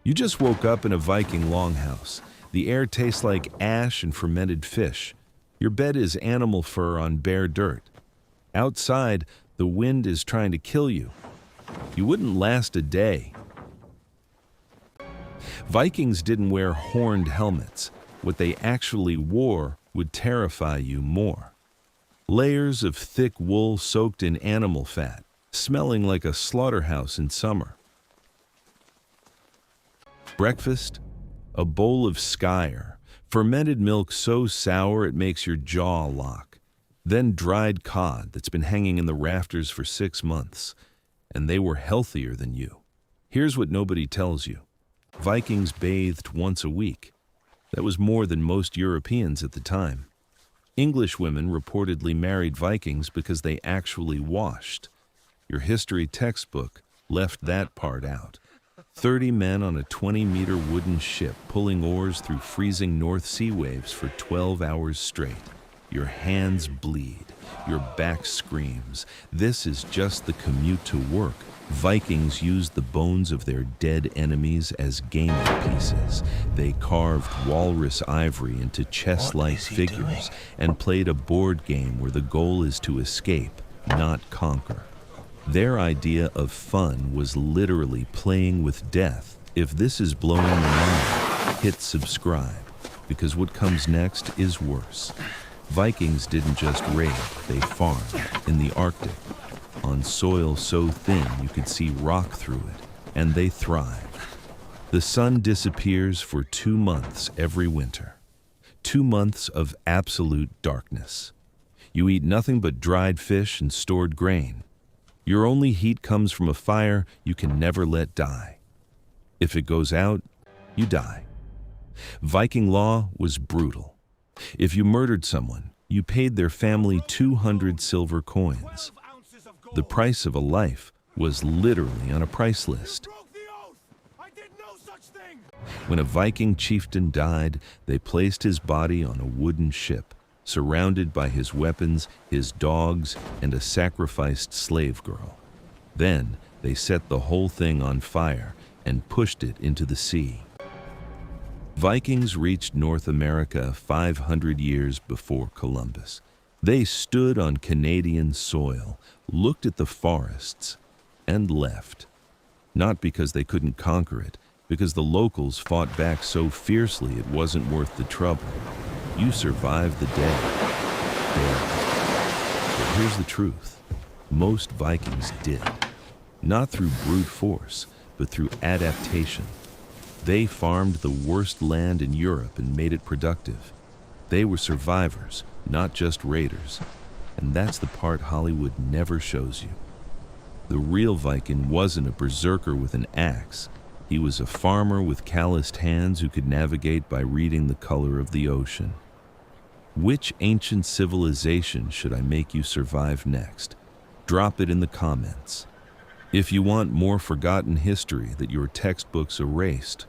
You just woke up in a Viking longhouse. The air tastes like ash and fermented fish. Your bed is animal fur on bare dirt. Outside, the wind is trying to kill you. You wouldn't last a day. Vikings didn't wear horned helmets. What they actually wore would terrify you more. Layers of thick wool soaked in animal fat, smelling like a slaughterhouse in summer. Breakfast? A bowl of skyr, fermented milk so sour it makes your jaw lock. Then dried cod that's been hanging in the rafters for 6 months. And they were healthier than you. Here's what nobody tells you. Vikings bathed once a week. That was more than most Europeans at the time. English women reportedly married Vikings because they actually washed. Your history textbook left that part out. 30 men on a 20-meter wooden ship pulling oars through freezing North Sea waves for 12 hours straight. Your hands bleed. Your back screams. This is just the commute to work. Vikings used the bones of their dead enemies as gaming pieces. They carved walrus ivory into chess-like figures and played a board game where the goal is to escape, not conquer. Their idea of fun was literally playing with death. If this is blowing your mind, hit subscribe, because what comes next is worse. Vikings didn't just raid, they farmed in the Arctic, on soil so thin you could see rock through it, and they thrived. The sun disappears for 2 months every winter. 2 months of absolute darkness. You eat nothing but dried fish and stored grain. Your only heat comes from a fire you can never let die. If it goes out, you die. Viking law was brutal. If you murdered someone, you paid their family 200 silver coins. The price of a life was literally on a price list. When a Viking chieftain died, they placed his body on a wooden ship, surrounded by his weapons, his dogs, and a sacrificed slave girl. Then they set the whole thing on fire and pushed it into the sea. Vikings reached North America 500 years before Columbus. They stood on Canadian soil, looked at the forests, and left. Not because they couldn't conquer it, because the locals fought back so fiercely it wasn't worth the trouble. You survived the day. But here's the truth. Most Vikings did. Not through brute force, but through adaptation. They farmed the worst land in Europe and made it productive. They were survivors, not just raiders. And that's the part Hollywood never shows you. The real Viking wasn't a berserker with an axe. He was a farmer with calloused hands who could navigate by reading the color of the ocean. Which ancient civilization should I make you survive next? Drop it in the comments. If you want more forgotten history that your textbooks erased,